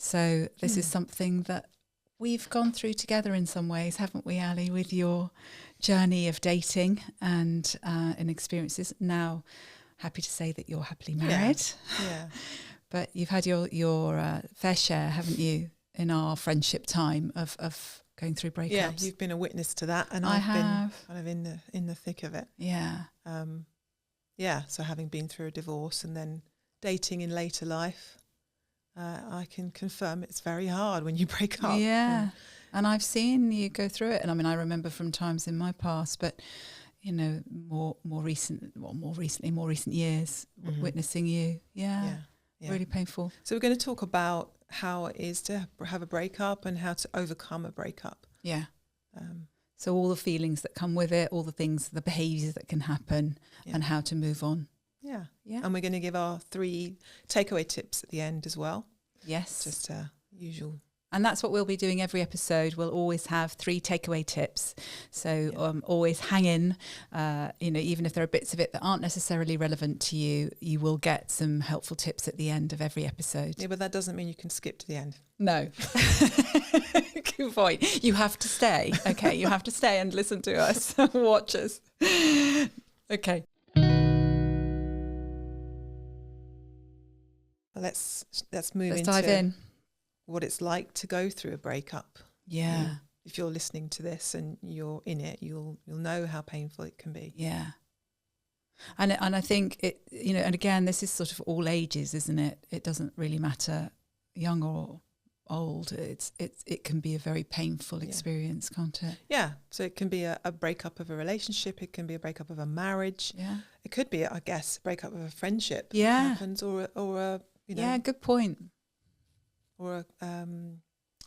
So this is something that we've gone through together in some ways, haven't we, Ali, with your journey of dating and experiences. Now, happy to say that you're happily married. Yeah. But you've had your fair share, haven't you, in our friendship time of going through breakups? Yeah, you've been a witness to that, and I I've been have. kind of in the thick of it. Yeah. So having been through a divorce and then dating in later life, I can confirm it's very hard when you break up. Yeah. And I've seen you go through it. And I mean, I remember from times in my past, but, you know, more recent years, witnessing you. Yeah. Really painful. So we're going to talk about how it is to have a breakup and how to overcome a breakup. Yeah. So all the feelings that come with it, all the things, the behaviours that can happen and how to move on. Yeah. Yeah. And we're going to give our 3 takeaway tips at the end as well. Yes. Just usual. And that's what we'll be doing every episode. We'll always have 3 takeaway tips. So always hang in, even if there are bits of it that aren't necessarily relevant to you, you will get some helpful tips at the end of every episode. Yeah, but that doesn't mean you can skip to the end. No. Good point. You have to stay. Okay, you have to stay and listen to us, watch us. Okay. Well, let's move Let's into dive in. What it's like to go through a breakup. Yeah. If you're listening to this and you're in it, you'll know how painful it can be. Yeah. And I think it, and again, this is sort of all ages, isn't it? It doesn't really matter, young or old. It can be a very painful experience, can't it? Yeah. So it can be a breakup of a relationship. It can be a breakup of a marriage. Yeah. It could be, I guess, a breakup of a friendship. Yeah. That happens, or a yeah, good point. Or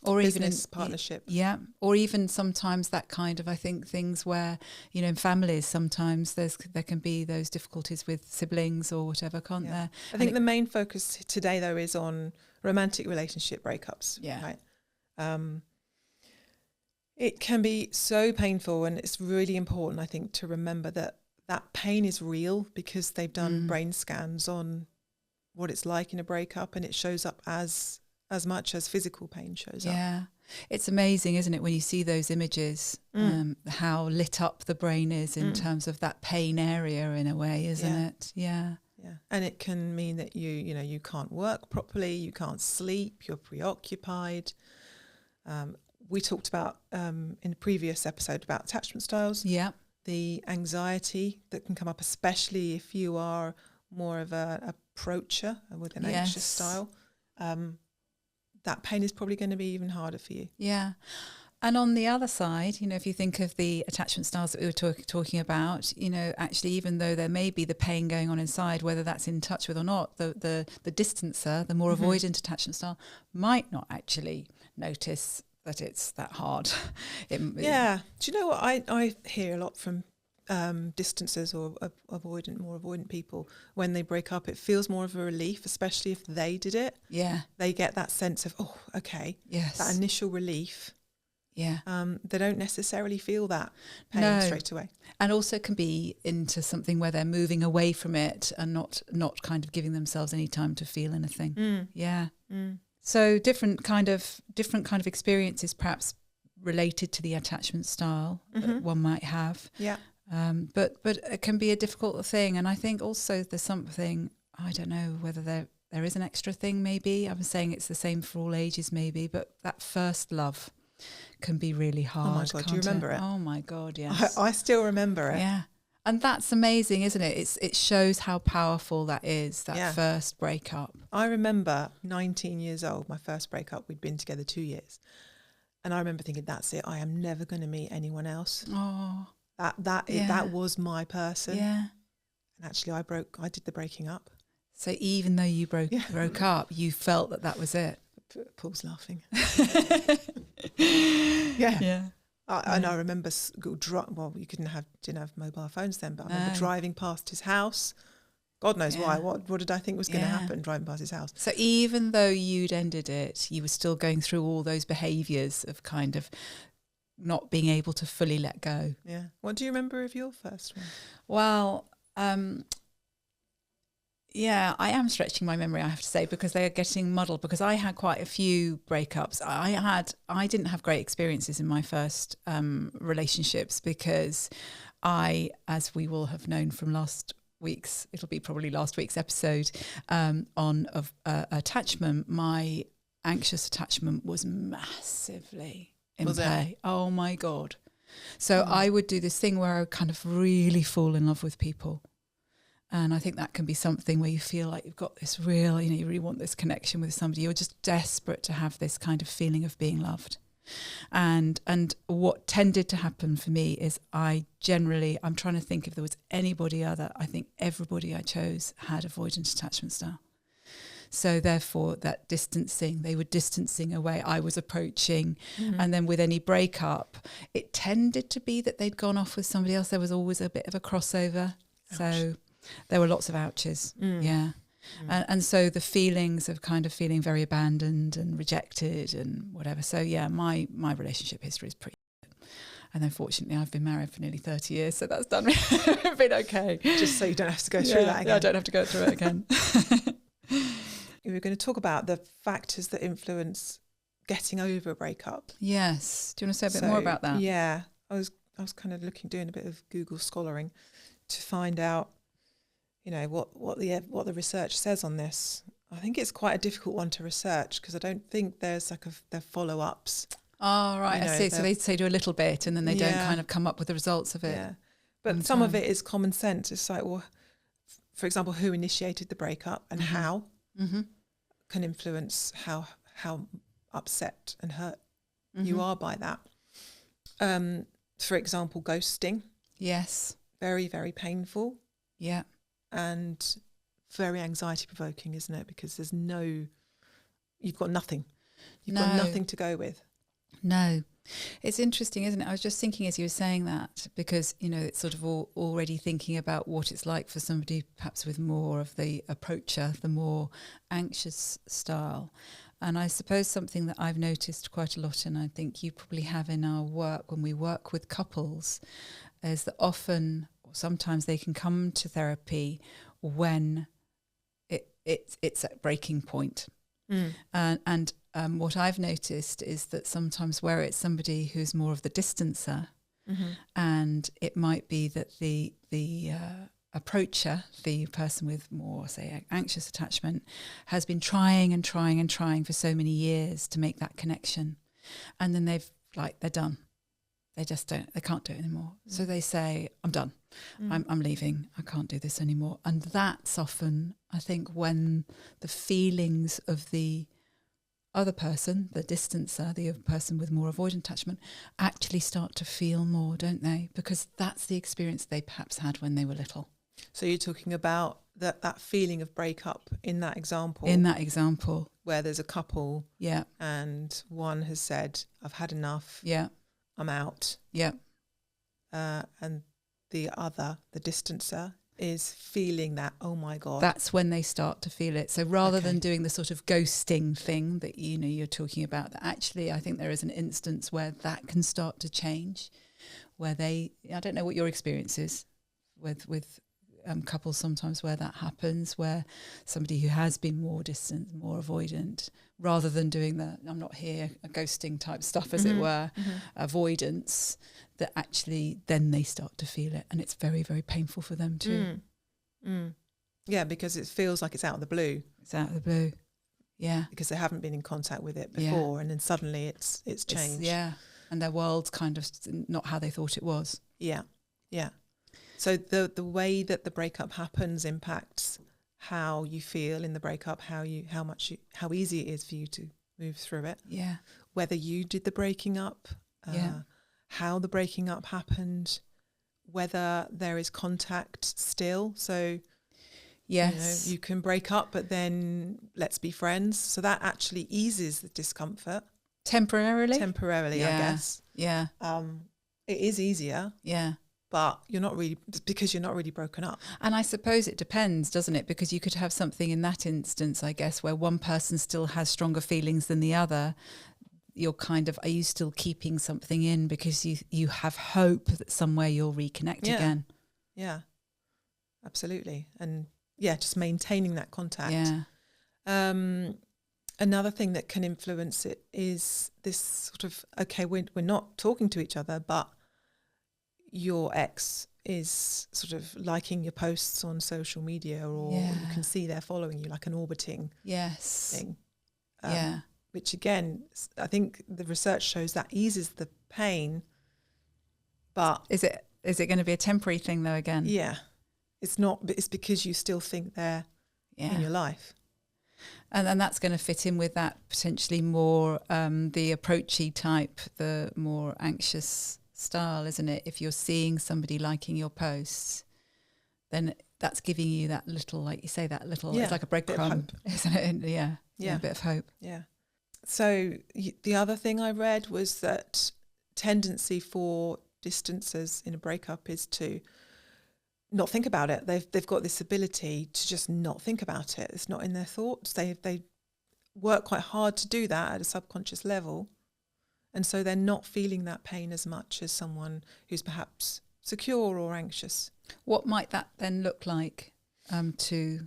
or business even partnership. Yeah. Or even sometimes that kind of, I think, things where, in families, sometimes there can be those difficulties with siblings or whatever, can't there? I think the main focus today, though, is on romantic relationship breakups. Yeah. Right. It can be so painful, and it's really important, I think, to remember that pain is real because they've done brain scans on what it's like in a breakup, and it shows up as much as physical pain shows up. Yeah. It's amazing, isn't it, when you see those images, how lit up the brain is in terms of that pain area in a way, isn't it? Yeah. Yeah. And it can mean that you can't work properly, you can't sleep, you're preoccupied. We talked about in a previous episode about attachment styles. Yeah. The anxiety that can come up, especially if you are more of a approacher with an anxious style. That pain is probably going to be even harder for you. Yeah. And on the other side, if you think of the attachment styles that we were talking about, actually, even though there may be the pain going on inside, whether that's in touch with or not, the distancer, the more avoidant attachment style, might not actually notice that it's that hard. Yeah. Do you know what I hear a lot from distancers or more avoidant people when they break up? It feels more of a relief, especially if they did it. Yeah. They get that sense of, oh, okay. Yes. That initial relief. Yeah. They don't necessarily feel that pain straight away. And also can be into something where they're moving away from it and not kind of giving themselves any time to feel anything. Yeah. So different kind of experiences perhaps related to the attachment style that one might have. Yeah. But it can be a difficult thing. And I think also there's something, I don't know whether there is an extra thing maybe. I'm saying it's the same for all ages maybe, but that first love can be really hard. Oh my God, do you remember it? Oh my God, yes. I still remember it. Yeah. And that's amazing, isn't it? It shows how powerful that is, that first breakup. I remember 19 years old, my first breakup. We'd been together 2 years. And I remember thinking, that's it. I am never going to meet anyone else. Oh. That was my person. Yeah. And actually I did the breaking up. So even though you broke up, you felt that was it. Paul's laughing. Yeah. Yeah. And I remember, you didn't have mobile phones then, but I remember driving past his house. God knows why. What did I think was going to happen driving past his house? So even though you'd ended it, you were still going through all those behaviours of kind of not being able to fully let go. Yeah. What do you remember of your first one? Well, Yeah, I am stretching my memory, I have to say, because they are getting muddled, because I had quite a few breakups. I didn't have great experiences in my first relationships, because as we will have known from it'll be probably last week's episode on attachment, my anxious attachment was massively in play. Oh my God. So I would do this thing where I would kind of really fall in love with people. And I think that can be something where you feel like you've got this real, you really want this connection with somebody. You're just desperate to have this kind of feeling of being loved. And what tended to happen for me is I'm trying to think if there was anybody other, I think everybody I chose had avoidant attachment style. So therefore that they were distancing away, I was approaching. And then with any breakup, it tended to be that they'd gone off with somebody else. There was always a bit of a crossover. Ouch. So there were lots of ouches. Yeah. And so the feelings of kind of feeling very abandoned and rejected and whatever. So yeah, my relationship history is pretty good. And then fortunately I've been married for nearly 30 years, so that's been okay. Just so you don't have to go through that again. I don't have to go through it again. We were going to talk about the factors that influence getting over a breakup. Yes. Do you want to say a bit more about that? Yeah. I was kind of doing a bit of Google scholaring to find out, what the research says on this. I think it's quite a difficult one to research, because I don't think there's there follow-ups. Oh, right. I see. So they say do a little bit and then they don't kind of come up with the results of it. Yeah. But some of it is common sense. It's like, well, for example, who initiated the breakup and how can influence how upset and hurt you are by that. For example, ghosting. Yes. Very, very painful. Yeah. And very anxiety provoking, isn't it? Because you've got nothing. You've got nothing to go with. No. It's interesting, isn't it? I was just thinking as you were saying that, because, it's sort of already thinking about what it's like for somebody perhaps with more of the approacher, the more anxious style. And I suppose something that I've noticed quite a lot, and I think you probably have in our work when we work with couples, is that often, or sometimes they can come to therapy when it's at breaking point. And what I've noticed is that sometimes where it's somebody who's more of the distancer, and it might be that the approacher, the person with more, say, anxious attachment, has been trying and trying and trying for so many years to make that connection, and then they're done. They can't do it anymore. So they say, I'm done. I'm leaving. I can't do this anymore. And that's often, I think, when the feelings of the other person, the distancer, the person with more avoidant attachment, actually start to feel more, don't they? Because that's the experience they perhaps had when they were little. So you're talking about that feeling of breakup in that example. In that example. Where there's a couple. Yeah. And one has said, I've had enough. Yeah. I'm out. Yeah. And the other, the distancer, is feeling that, oh my God. That's when they start to feel it. So rather than doing the sort of ghosting thing that, you're talking about, that actually I think there is an instance where that can start to change, where I don't know what your experience is with couples sometimes where that happens, where somebody who has been more distant, more avoidant, rather than doing the I'm not here, a ghosting type stuff, as it were, avoidance, that actually then they start to feel it, and it's very, very painful for them too. Yeah, because it feels like it's out of the blue. It's out of the blue. Yeah. Because they haven't been in contact with it before, and then suddenly it's changed. And their world's kind of not how they thought it was. Yeah. So the way that the breakup happens impacts how you feel in the breakup, how easy it is for you to move through it. Yeah. Whether you did the breaking up, how the breaking up happened, whether there is contact still. So yes, you can break up, but then let's be friends. So that actually eases the discomfort. Temporarily, I guess. Yeah. It is easier. Yeah. But you're not really broken up. And I suppose it depends, doesn't it? Because you could have something in that instance, I guess, where one person still has stronger feelings than the other. Are you still keeping something in because you have hope that somewhere you'll reconnect again? Yeah, absolutely. And just maintaining that contact. Yeah. Another thing that can influence it is this sort of, okay, we're not talking to each other, but your ex is sort of liking your posts on social media, or you can see they're following you, like an orbiting thing. Which again, I think the research shows that eases the pain, but is it going to be a temporary thing though again? Yeah. It's not, but it's because you still think they're in your life. And that's going to fit in with that potentially more the approachy type, the more anxious style, isn't it? If you're seeing somebody liking your posts, then that's giving you that little, like you say, that little, it's like a breadcrumb, isn't it? A bit of hope. Yeah. So the other thing I read was that tendency for distancers in a breakup is to not think about it. They've got this ability to just not think about it. It's not in their thoughts. They work quite hard to do that at a subconscious level. And so they're not feeling that pain as much as someone who's perhaps secure or anxious. What might that then look like to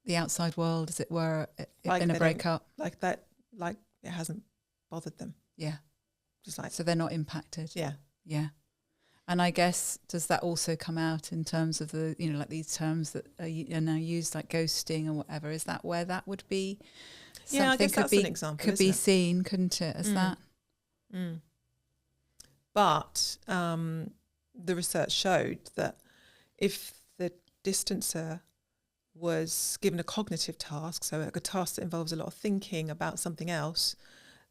the outside world, as it were, in a breakup? Like that, like it hasn't bothered them. Yeah. Just like, so they're not impacted. Yeah. Yeah. And I guess, does that also come out in terms of the, like these terms that are now used, like ghosting and whatever? Is that where that would be? Yeah, I guess that's an example. Could be seen, couldn't it, as that? Mm. But the research showed that if the distancer was given a cognitive task, so a task that involves a lot of thinking about something else,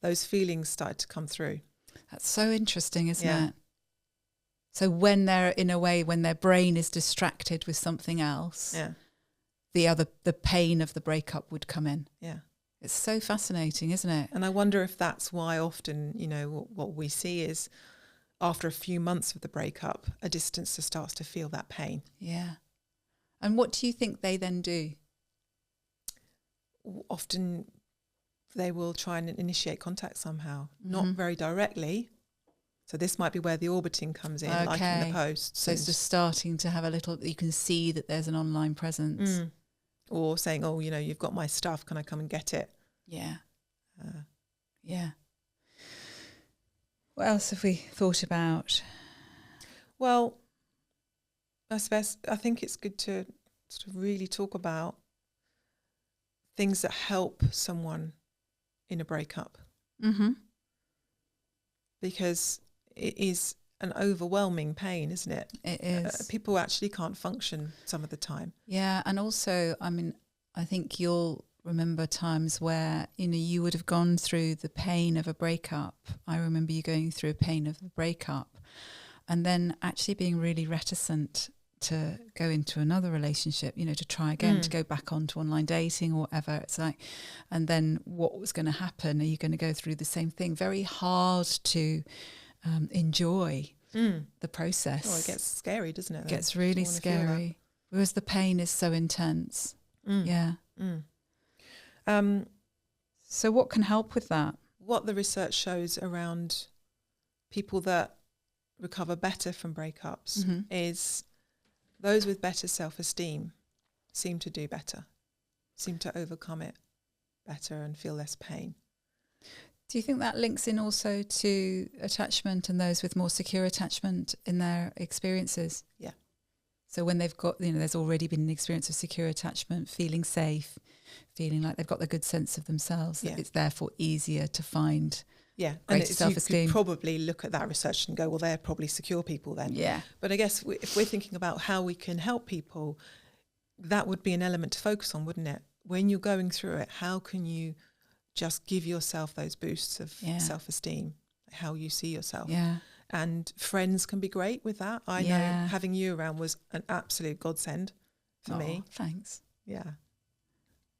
those feelings started to come through. That's so interesting, isn't it? So when they're, in a way, when their brain is distracted with something else, the pain of the breakup would come in. Yeah. It's so fascinating, isn't it? And I wonder if that's why often, what we see is after a few months of the breakup, a distancer starts to feel that pain. Yeah. And what do you think they then do? Often they will try and initiate contact somehow, not very directly. So this might be where the orbiting comes in, like in the posts. So it's just starting to have a little, you can see that there's an online presence. Or saying, oh, you've got my stuff, can I come and get it? Yeah. Yeah. What else have we thought about? Well, I think it's good to sort of really talk about things that help someone in a breakup. Mm-hmm. Because it is an overwhelming pain, isn't it? It is. People actually can't function some of the time. Yeah, and also, I think you'll remember times where, you would have gone through the pain of a breakup. I remember you going through a pain of a breakup and then actually being really reticent to go into another relationship, to try again, to go back onto online dating or whatever. It's like, and then what was going to happen? Are you going to go through the same thing? Very hard to enjoy the process. Oh, it gets scary, doesn't it? It gets really scary. Whereas the pain is so intense. Yeah. So what can help with that? What the research shows around people that recover better from breakups is those with better self-esteem seem to do better, seem to overcome it better and feel less pain. Do you think that links in also to attachment and those with more secure attachment in their experiences? Yeah. So when they've got, there's already been an experience of secure attachment, feeling safe, feeling like they've got the good sense of themselves, that it's therefore easier to find greater self-esteem. You could probably look at that research and go, well, they're probably secure people then. Yeah. But I guess if we're thinking about how we can help people, that would be an element to focus on, wouldn't it? When you're going through it, how can you just give yourself those boosts of self-esteem, how you see yourself? Yeah. And friends can be great with that. I know having you around was an absolute godsend for me. Thanks. Yeah.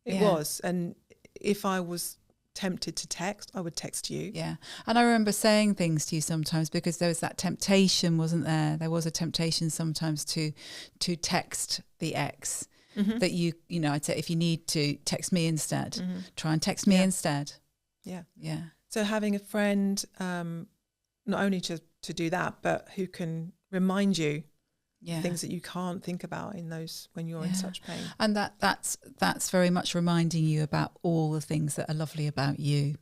It was. And if I was tempted to text, I would text you. Yeah. And I remember saying things to you sometimes because there was that temptation, wasn't there? There was a temptation sometimes to text the ex that I'd say, if you need to, text me instead. Try and text me instead. Yeah. Yeah. So having a friend, not only to do that, but who can remind you things that you can't think about in those when you're in such pain. And that's very much reminding you about all the things that are lovely about you,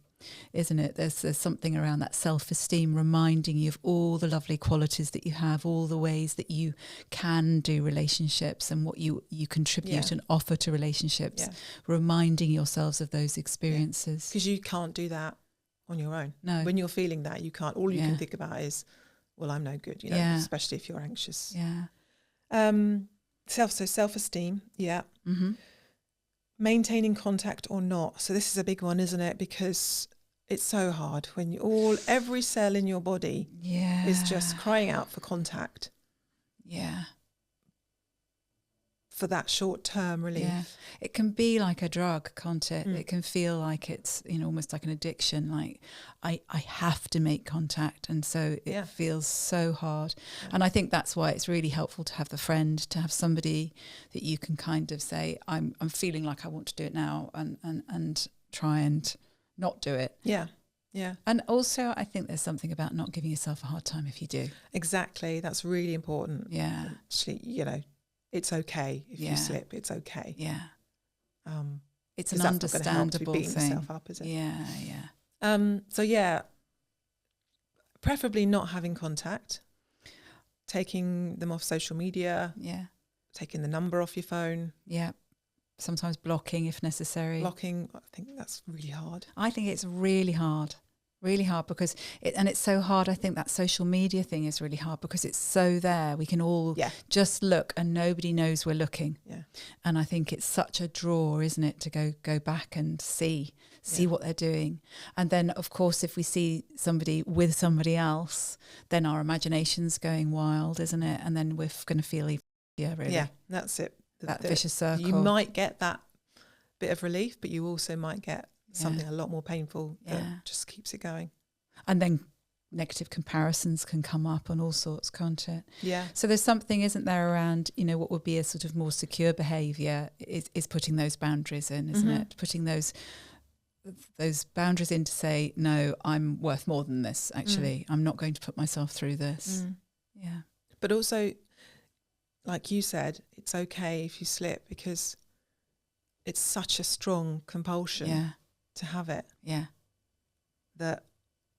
isn't it? There's something around that self-esteem reminding you of all the lovely qualities that you have, all the ways that you can do relationships and what you contribute and offer to relationships, reminding yourselves of those experiences. Because you can't do that on your own. No. When you're feeling that, you can't. All you can think about is, well, I'm no good, especially if you're anxious. Yeah. Self-esteem, maintaining contact or not. So this is a big one, isn't it? Because it's so hard when every cell in your body is just crying out for contact. Yeah. For that short-term relief. Yeah. It can be like a drug, can't it? It can feel like it's, almost like an addiction. Like I have to make contact, and so it feels so hard. Yeah. And I think that's why it's really helpful to have the friend, to have somebody that you can kind of say, I'm feeling like I want to do it now, and try and not do it. Yeah. Yeah. And also I think there's something about not giving yourself a hard time if you do. Exactly. That's really important. Yeah. Actually, it's okay if you slip. It's okay. Yeah. It's an that's understandable not beating thing. yourself up, is it? Yeah, yeah. So preferably not having contact, taking them off social media. Yeah. Taking the number off your phone. Yeah. Sometimes blocking if necessary. Blocking, I think that's really hard. I think it's really hard. Really hard because it's so hard. I think that social media thing is really hard because it's so there. We can all just look and nobody knows we're looking. Yeah. And I think it's such a draw, isn't it, to go back and see what they're doing. And then, of course, if we see somebody with somebody else, then our imagination's going wild, isn't it? And then we're going to feel even really. Yeah, that's it. That vicious circle. You might get that bit of relief, but you also might get something a lot more painful that just keeps it going. And then negative comparisons can come up and all sorts, can't it? Yeah. So there's something, isn't there, around, what would be a sort of more secure behaviour is putting those boundaries in, isn't it? Putting those boundaries in to say, no, I'm worth more than this, actually. I'm not going to put myself through this. Yeah. But also, like you said, it's okay if you slip because it's such a strong compulsion to have it. Yeah. That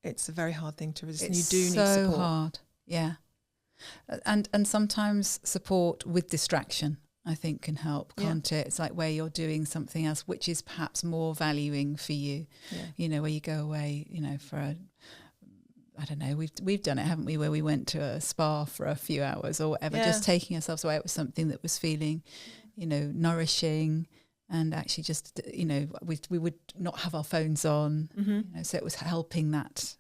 it's a very hard thing to resist. It's you do need support. so hard. Yeah. And sometimes support with distraction, I think, can help, can't it? It's like where you're doing something else which is perhaps more valuing for you. Yeah. Where you go away, for I don't know, we've done it, haven't we, where we went to a spa for a few hours or whatever, just taking ourselves away. It was something that was feeling, nourishing. And actually just, we would not have our phones on. So it was helping that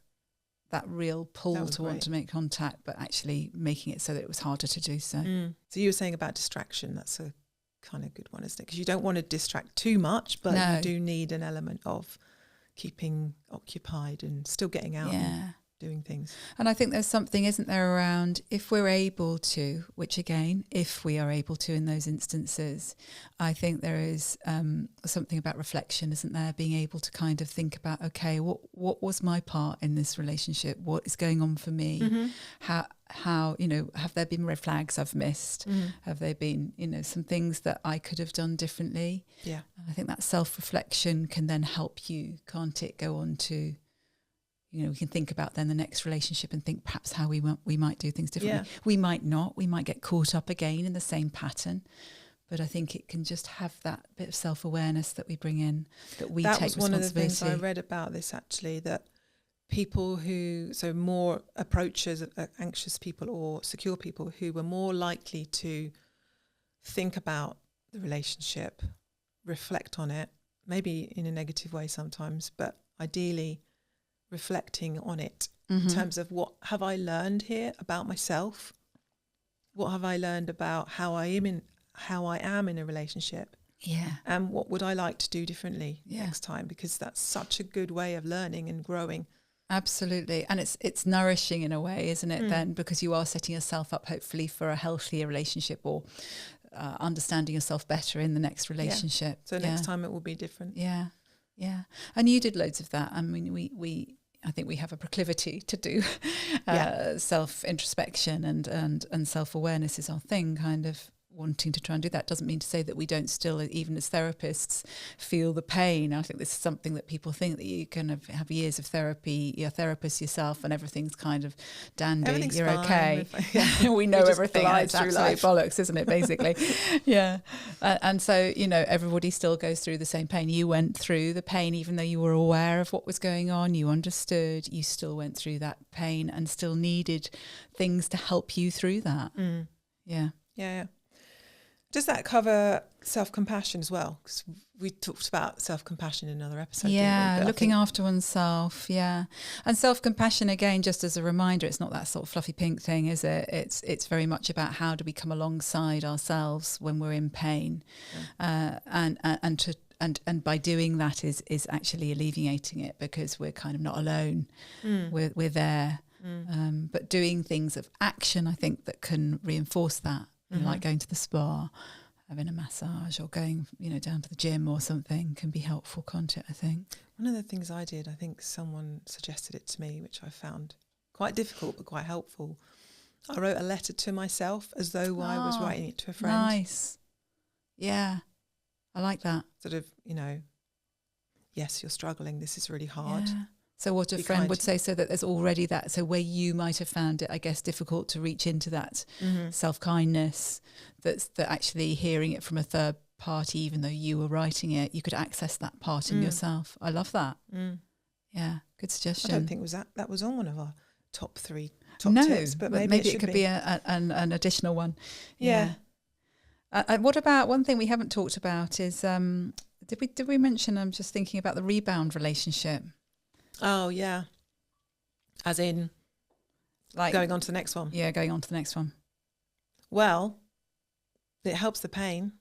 real pull to want to make contact, but actually making it so that it was harder to do so. So you were saying about distraction. That's a kind of good one, isn't it? Because you don't want to distract too much, but you do need an element of keeping occupied and still getting out and doing things. And I think there's something, isn't there, around if we're able to, which again, if we are able to in those instances, I think there is something about reflection, isn't there? Being able to kind of think about, okay, what was my part in this relationship? What is going on for me? How have there been red flags I've missed? Have there been, some things that I could have done differently? Yeah. I think that self-reflection can then help you, can't it, go on to, we can think about then the next relationship and think perhaps how we might do things differently. We might not. We might get caught up again in the same pattern. But I think it can just have that bit of self-awareness that we bring in, that we take responsibility. That was one of the things I read about this, actually, that people more approaches, anxious people or secure people who were more likely to think about the relationship, reflect on it, maybe in a negative way sometimes, but ideally reflecting on it in terms of what have I learned here about myself? What have I learned about how I am in a relationship? Yeah. And what would I like to do differently next time? Because that's such a good way of learning and growing. Absolutely. And it's nourishing in a way, isn't it, then? Because you are setting yourself up hopefully for a healthier relationship or understanding yourself better in the next relationship. So next time it will be different. Yeah. Yeah. And you did loads of that. I mean, I think we have a proclivity to do self-introspection and self-awareness is our thing, kind of wanting to try and do that. Doesn't mean to say that we don't still, even as therapists, feel the pain. I think this is something that people think, that you can have years of therapy, you're a therapist yourself and everything's kind of dandy, Everything's you're fine. okay. We know everything. It's through absolute life. bollocks, isn't it, basically? Yeah. And so, everybody still goes through the same pain. You went through the pain, even though you were aware of what was going on, you understood, you still went through that pain and still needed things to help you through that. Yeah. Yeah. Does that cover self-compassion as well? Because we talked about self-compassion in another episode. Yeah, didn't we? looking after oneself. Yeah, and self-compassion, again, just as a reminder, it's not that sort of fluffy pink thing, is it? It's very much about how do we come alongside ourselves when we're in pain, and by doing that is actually alleviating it, because we're kind of not alone. We're there, but doing things of action, I think, that can reinforce that. Like going to the spa, having a massage, or going, down to the gym or something, can be helpful, can't it, I think? One of the things I did, I think someone suggested it to me, which I found quite difficult but quite helpful. I wrote a letter to myself as though I was writing it to a friend. Nice. Yeah, I like that. Sort of, yes, you're struggling. This is really hard. Yeah. So what a friend would say, so that there's already that, so where you might have found it, I guess, difficult to reach into that self-kindness, that actually hearing it from a third party, even though you were writing it, you could access that part in yourself. I love that. Yeah, good suggestion. I don't think that was on one of our top tips, but maybe it could be an additional one. Yeah. What about, one thing we haven't talked about is, did we mention, I'm just thinking about the rebound relationship. Oh, yeah. As in, like going on to the next one. Yeah, going on to the next one. Well, it helps the pain.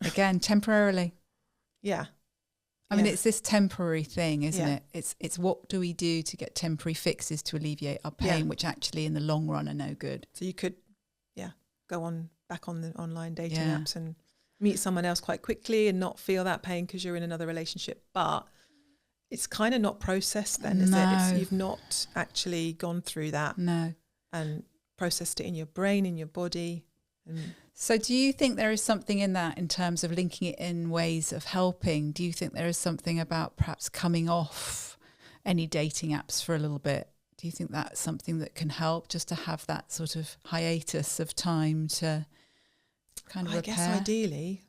Again, temporarily. Yeah. I mean, it's this temporary thing, isn't Yeah. it? It's what do we do to get temporary fixes to alleviate our pain, which actually in the long run are no good. So you could, go back on the online dating apps and meet someone else quite quickly and not feel that pain because you're in another relationship. But it's kind of not processed then, is it? You've not actually gone through that. No. And processed it in your brain, in your body. So do you think there is something in that, in terms of linking it in ways of helping? Do you think there is something about perhaps coming off any dating apps for a little bit? Do you think that's something that can help, just to have that sort of hiatus of time to kind of repair? I guess ideally,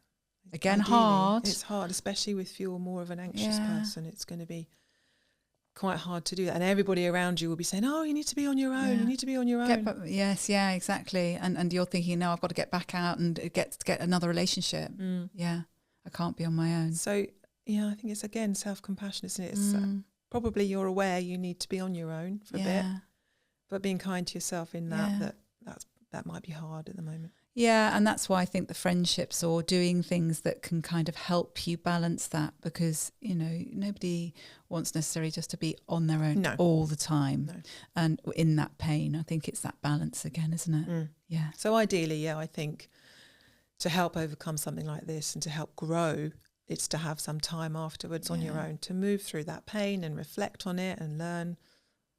hard. It's hard, especially if you're more of an anxious person. It's going to be quite hard to do that. And everybody around you will be saying, oh, you need to be on your own. You need to be on your own. Yes, exactly. And you're thinking, no, I've got to get back out and get another relationship. Yeah, I can't be on my own. So, I think it's, again, self-compassion, isn't it? It's probably you're aware you need to be on your own for a bit, but being kind to yourself in that might be hard at the moment. Yeah, and that's why I think the friendships, or doing things that can kind of help you balance that, because, nobody wants necessarily just to be on their own all the time. No. And in that pain, I think it's that balance again, isn't it? Yeah. So ideally, I think to help overcome something like this and to help grow, it's to have some time afterwards on your own to move through that pain and reflect on it and learn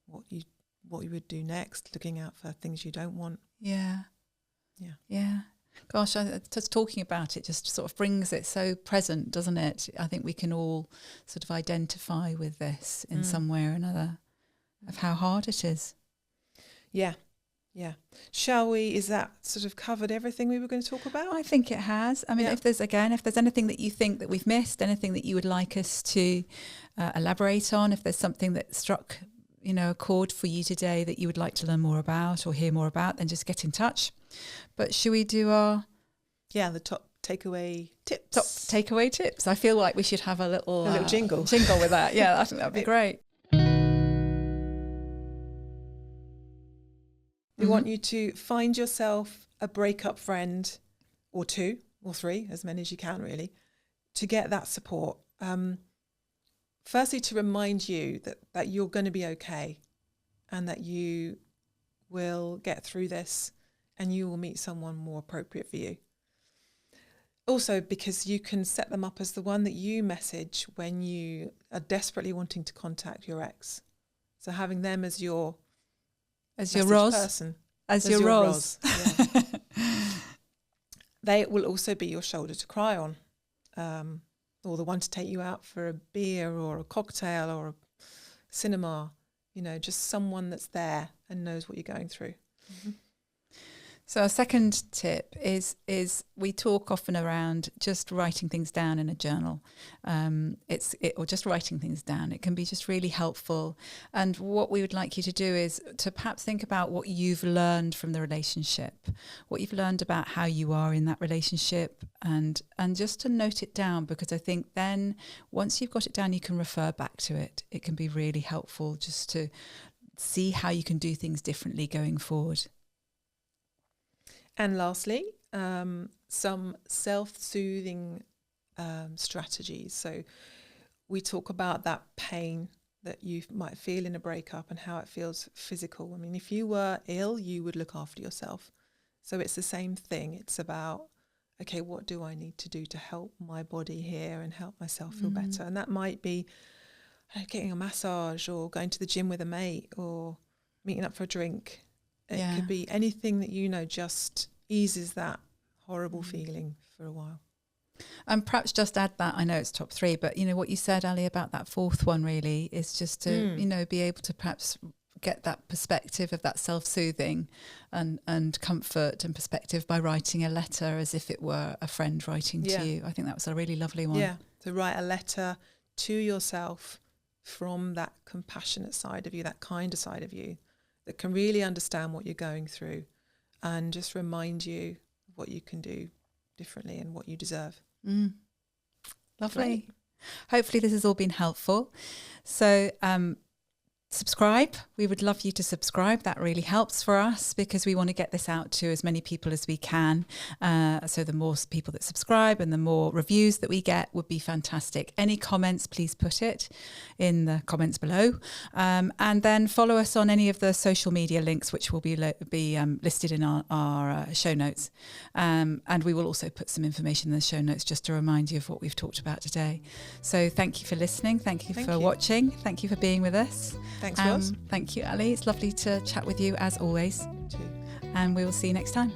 what you would do next, looking out for things you don't want. Yeah. Gosh, just talking about it just sort of brings it so present, doesn't it? I think we can all sort of identify with this in some way or another, of how hard it is. Yeah. Shall we? Is that sort of covered everything we were going to talk about? I think it has. I mean, if there's anything that you think that we've missed, anything that you would like us to elaborate on, if there's something that struck, a chord for you today that you would like to learn more about or hear more about, then just get in touch. But should we do our... the top takeaway tips. Top takeaway tips. I feel like we should have a little jingle. Jingle with that. Yeah, I think that'd be great. We want you to find yourself a breakup friend, or 2 or 3, as many as you can really, to get that support. Firstly, to remind you that you're going to be okay and that you will get through this and you will meet someone more appropriate for you. Also, because you can set them up as the one that you message when you are desperately wanting to contact your ex So having them as your Roz person, as your Roz. Yeah. They will also be your shoulder to cry on, or the one to take you out for a beer or a cocktail or a cinema. Just someone that's there and knows what you're going through. Mm-hmm. So our second tip is we talk often around just writing things down in a journal. Or just writing things down. It can be just really helpful. And what we would like you to do is to perhaps think about what you've learned from the relationship, what you've learned about how you are in that relationship, and just to note it down, because I think then once you've got it down, you can refer back to it. It can be really helpful just to see how you can do things differently going forward. And lastly, some self-soothing strategies. So we talk about that pain that you might feel in a breakup and how it feels physical. I mean, if you were ill, you would look after yourself. So it's the same thing. It's about, okay, what do I need to do to help my body here and help myself feel better? And that might be getting a massage or going to the gym with a mate or meeting up for a drink. It could be anything that just eases that horrible feeling for a while. And perhaps just add that, I know it's top 3, but what you said, Ali, about that fourth one really is just to, be able to perhaps get that perspective of that self-soothing and comfort and perspective by writing a letter as if it were a friend writing to you. I think that was a really lovely one. Yeah, to write a letter to yourself from that compassionate side of you, that kinder side of you, that can really understand what you're going through and just remind you of what you can do differently and what you deserve. Lovely. Great. Hopefully this has all been helpful. So subscribe. We would love you to subscribe. That really helps for us because we want to get this out to as many people as we can. So the more people that subscribe and the more reviews that we get would be fantastic. Any comments, please put it in the comments below. And then follow us on any of the social media links, which will be listed in our show notes. And we will also put some information in the show notes just to remind you of what we've talked about today. So thank you for listening. Thank you for watching. Thank you for being with us. Thanks, Roz. Thank you, Ali. It's lovely to chat with you as always. You too. And we will see you next time.